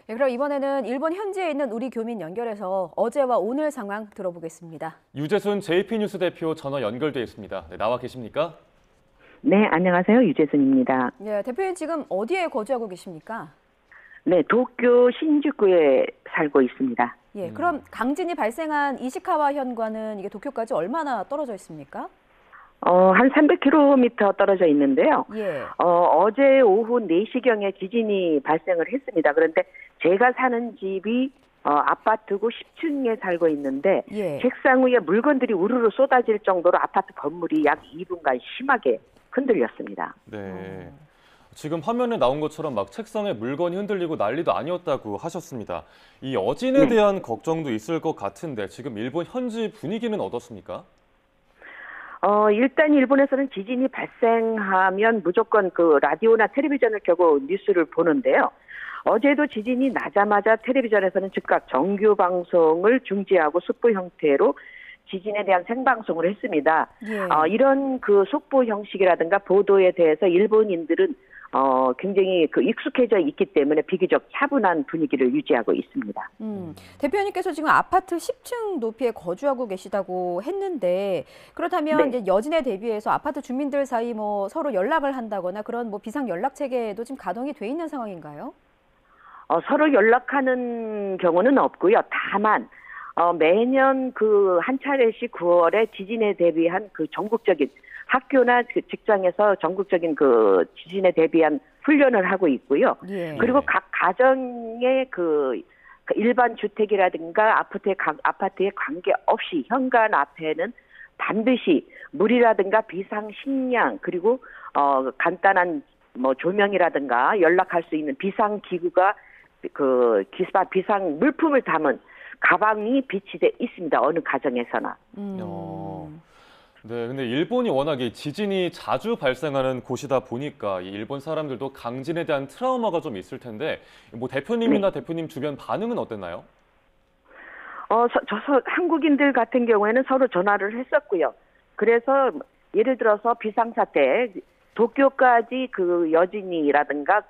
네, 그럼 이번에는 일본 현지에 있는 우리 교민 연결해서 어제와 오늘 상황 들어보겠습니다. 유재순 JP뉴스 대표 전화 연결돼 있습니다. 네, 나와 계십니까? 네, 안녕하세요. 유재순입니다. 네, 대표님 지금 어디에 거주하고 계십니까? 네, 도쿄 신주쿠에 살고 있습니다. 예, 그럼 강진이 발생한 이시카와 현과는 이게 도쿄까지 얼마나 떨어져 있습니까? 한 300km 떨어져 있는데요. 예. 어제 오후 4시경에 지진이 발생을 했습니다. 그런데 제가 사는 집이 아파트고 10층에 살고 있는데 예. 책상 위에 물건들이 우르르 쏟아질 정도로 아파트 건물이 약 2분간 심하게 흔들렸습니다. 네. 지금 화면에 나온 것처럼 막 책상에 물건이 흔들리고 난리도 아니었다고 하셨습니다. 이 여진에 대한 걱정도 있을 것 같은데 지금 일본 현지 분위기는 어떻습니까? 일단 일본에서는 지진이 발생하면 무조건 그 라디오나 텔레비전을 켜고 뉴스를 보는데요. 어제도 지진이 나자마자 텔레비전에서는 즉각 정규 방송을 중지하고 속보 형태로 지진에 대한 생방송을 했습니다. 예. 이런 그 속보 형식이라든가 보도에 대해서 일본인들은 굉장히 익숙해져 있기 때문에 비교적 차분한 분위기를 유지하고 있습니다. 대표님께서 지금 아파트 10층 높이에 거주하고 계시다고 했는데 그렇다면 네. 이제 여진에 대비해서 아파트 주민들 사이 뭐 서로 연락을 한다거나 그런 뭐 비상 연락 체계도 지금 가동이 돼 있는 상황인가요? 서로 연락하는 경우는 없고요. 다만 매년 한 차례씩 9월에 지진에 대비한 전국적인 학교나 직장에서 전국적인 지진에 대비한 훈련을 하고 있고요. 예. 그리고 각 가정의 일반 주택이라든가 아파트에 관계없이 현관 앞에는 반드시 물이라든가 비상 식량 그리고 간단한 조명이라든가 연락할 수 있는 비상 기구가 비상 물품을 담은 가방이 비치돼 있습니다. 어느 가정에서나. 네, 근데 일본이 워낙에 지진이 자주 발생하는 곳이다 보니까 이 일본 사람들도 강진에 대한 트라우마가 좀 있을 텐데 뭐 대표님이나 대표님 주변 반응은 어땠나요? 한국인들 같은 경우에는 서로 전화를 했었고요. 그래서 예를 들어서 비상사태, 도쿄까지 여진이라든가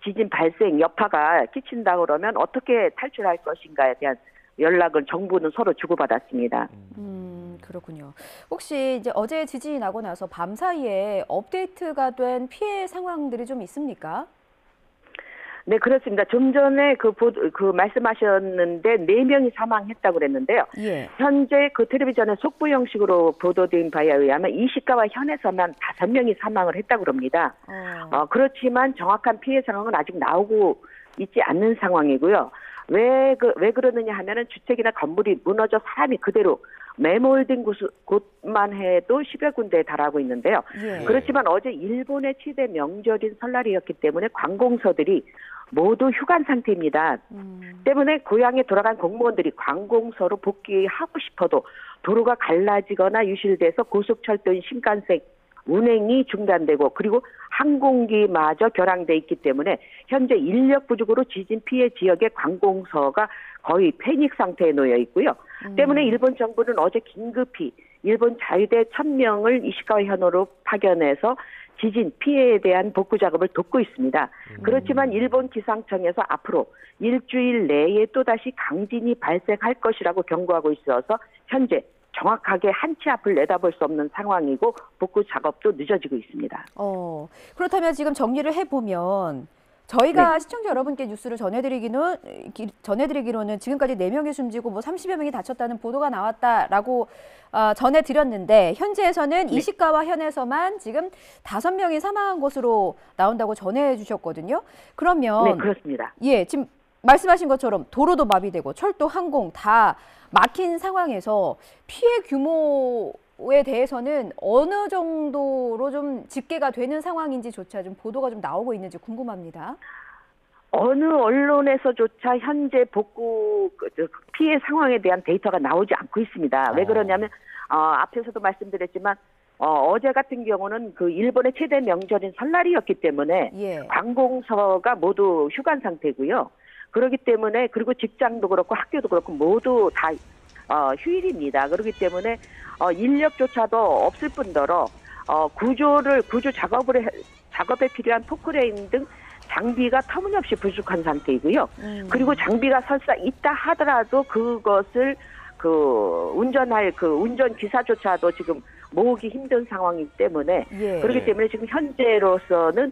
지진 발생 여파가 끼친다 그러면 어떻게 탈출할 것인가에 대한 연락을 정부는 서로 주고받았습니다. 그렇군요. 혹시 이제 어제 지진이 나고 나서 밤 사이에 업데이트가 된 피해 상황들이 좀 있습니까? 네, 그렇습니다. 좀 전에 말씀하셨는데 4명이 사망했다고 그랬는데요. 예. 현재 텔레비전의 속보 형식으로 보도된 바에 의하면 이시카와 현에서만 5명이 사망을 했다고 합니다. 그렇지만 정확한 피해 상황은 아직 나오고 있지 않는 상황이고요. 왜 그러느냐 하면은 주택이나 건물이 무너져 사람이 그대로 매몰된 곳만 해도 10여 군데에 달하고 있는데요. 예. 그렇지만 어제 일본의 최대 명절인 설날이었기 때문에 관공서들이 모두 휴관 상태입니다. 때문에 고향에 돌아간 공무원들이 관공서로 복귀하고 싶어도 도로가 갈라지거나 유실돼서 고속철도인 신칸센 운행이 중단되고 그리고 항공기마저 결항돼 있기 때문에 현재 인력 부족으로 지진 피해 지역의 관공서가 거의 패닉 상태에 놓여 있고요. 때문에 일본 정부는 어제 긴급히 일본 자위대 1000명을 이시카와 현으로 파견해서 지진 피해에 대한 복구 작업을 돕고 있습니다. 그렇지만 일본 기상청에서 앞으로 일주일 내에 또다시 강진이 발생할 것이라고 경고하고 있어서 현재 정확하게 한치 앞을 내다볼 수 없는 상황이고 복구 작업도 늦어지고 있습니다. 그렇다면 지금 정리를 해보면 저희가 시청자 여러분께 뉴스를 전해드리기로는 지금까지 4명이 숨지고 30여 명이 다쳤다는 보도가 나왔다라고 전해드렸는데 현지에서는 이시카와 현에서만 지금 5명이 사망한 것으로 나온다고 전해주셨거든요. 그러면 네, 그렇습니다. 예, 지금 말씀하신 것처럼 도로도 마비되고 철도, 항공 다 막힌 상황에서 피해 규모에 대해서는 어느 정도로 좀 집계가 되는 상황인지조차 좀 보도가 좀 나오고 있는지 궁금합니다. 어느 언론에서조차 현재 복구 피해 상황에 대한 데이터가 나오지 않고 있습니다. 왜 그러냐면 앞에서도 말씀드렸지만 어제 같은 경우는 일본의 최대 명절인 설날이었기 때문에 관공서가 모두 휴관 상태고요. 그렇기 때문에 그리고 직장도 그렇고 학교도 그렇고 모두 다 휴일입니다. 그렇기 때문에 인력조차도 없을 뿐더러 구조 작업에 필요한 포크레인 등 장비가 터무니없이 부족한 상태이고요. 그리고 장비가 설사 있다 하더라도 그것을 운전할 운전 기사조차도 지금 모으기 힘든 상황이기 때문에 예. 그렇기 때문에 지금 현재로서는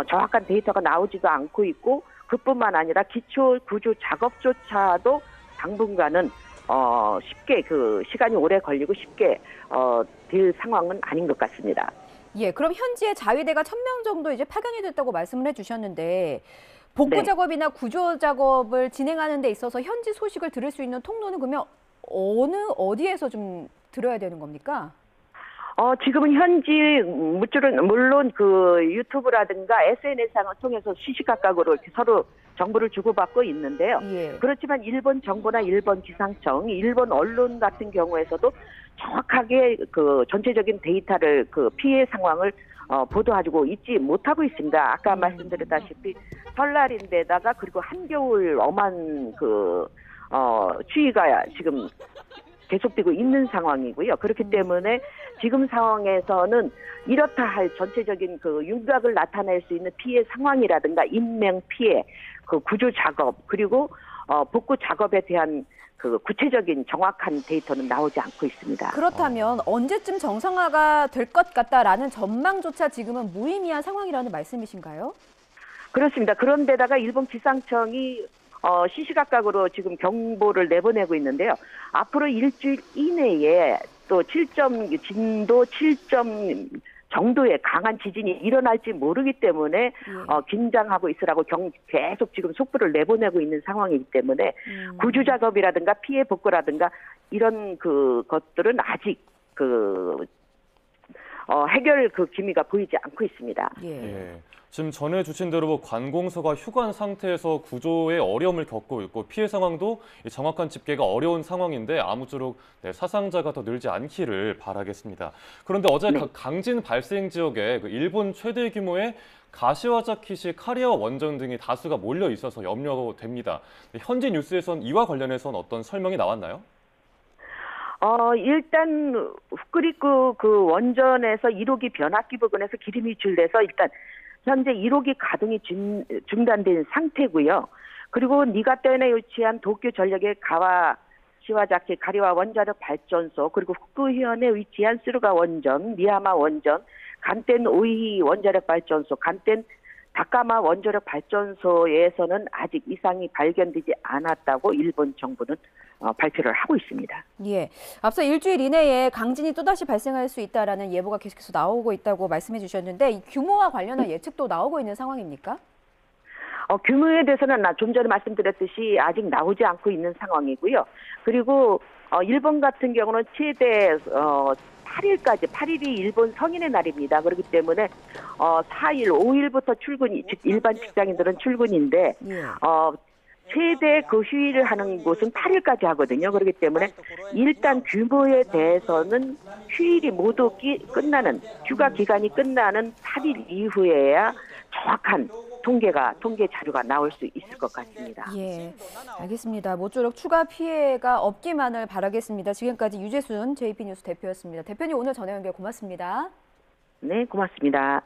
정확한 데이터가 나오지도 않고 있고 그뿐만 아니라 기초 구조 작업조차도 당분간은 쉽게 시간이 오래 걸리고 쉽게 될 상황은 아닌 것 같습니다. 예, 그럼 현지에 자위대가 1,000명 정도 이제 파견이 됐다고 말씀을 해주셨는데 복구 네. 작업이나 구조 작업을 진행하는 데 있어서 현지 소식을 들을 수 있는 통로는 그러면 어디에서 좀 들어야 되는 겁니까? 지금은 현지 물론 유튜브라든가 SNS상을 통해서 시시각각으로 이렇게 서로 정보를 주고받고 있는데요. 예. 그렇지만 일본 정부나 일본 기상청, 일본 언론 같은 경우에서도 정확하게 전체적인 데이터를 피해 상황을 보도하고 있지 못하고 있습니다. 아까 말씀드렸다시피 설날인데다가 그리고 한겨울 엄한 추위가 지금 계속되고 있는 상황이고요. 그렇기 때문에 지금 상황에서는 이렇다 할 전체적인 윤곽을 나타낼 수 있는 피해 상황이라든가 인명 피해, 구조 작업 그리고 복구 작업에 대한 구체적인 정확한 데이터는 나오지 않고 있습니다. 그렇다면 언제쯤 정상화가 될 것 같다라는 전망조차 지금은 무의미한 상황이라는 말씀이신가요? 그렇습니다. 그런데다가 일본 기상청이 시시각각으로 지금 경보를 내보내고 있는데요. 앞으로 일주일 이내에 또 진도 7점 정도의 강한 지진이 일어날지 모르기 때문에 긴장하고 있으라고 계속 지금 속보를 내보내고 있는 상황이기 때문에 구조 작업이라든가 피해 복구라든가 이런 것들은 아직 해결 기미가 보이지 않고 있습니다. 예. 지금 전해주신 대로 관공서가 휴관 상태에서 구조에 어려움을 겪고 있고 피해 상황도 정확한 집계가 어려운 상황인데 아무쪼록 사상자가 더 늘지 않기를 바라겠습니다. 그런데 어제 네. 강진 발생 지역에 일본 최대 규모의 가시와자키시 카리와 원전 등이 다수가 몰려 있어서 염려됩니다. 현지 뉴스에선 이와 관련해서는 어떤 설명이 나왔나요? 일단 후쿠리쿠 원전에서 1호기 변압기 부근에서 기름이 유출돼서 일단 현재 1호기 가동이 중단된 상태고요. 그리고 니가떼현에 위치한 도쿄 전력의 가와시와자키 가리와 원자력 발전소 그리고 후쿠현에 위치한 스루가 원전, 미야마 원전, 간텐 오이히 원자력 발전소, 간텐 다카마 원자력 발전소에서는 아직 이상이 발견되지 않았다고 일본 정부는 발표를 하고 있습니다. 예, 앞서 일주일 이내에 강진이 또다시 발생할 수 있다라는 예보가 계속해서 나오고 있다고 말씀해 주셨는데 이 규모와 관련한 예측도 나오고 있는 상황입니까? 규모에 대해서는 좀 전에 말씀드렸듯이 아직 나오지 않고 있는 상황이고요. 그리고 일본 같은 경우는 최대 8일까지 8일이 일본 성인의 날입니다. 그렇기 때문에 4일, 5일부터 출근이 즉 일반 직장인들은 출근인데 예. 최대 휴일을 하는 곳은 8일까지 하거든요. 그렇기 때문에 일단 규모에 대해서는 휴일이 모두 끝나는 휴가 기간이 끝나는 8일 이후에야 정확한 통계 자료가 나올 수 있을 것 같습니다. 예, 알겠습니다. 모쪼록 추가 피해가 없기만을 바라겠습니다. 지금까지 유재순 JP뉴스 대표였습니다. 대표님 오늘 전화 연결 고맙습니다. 네, 고맙습니다.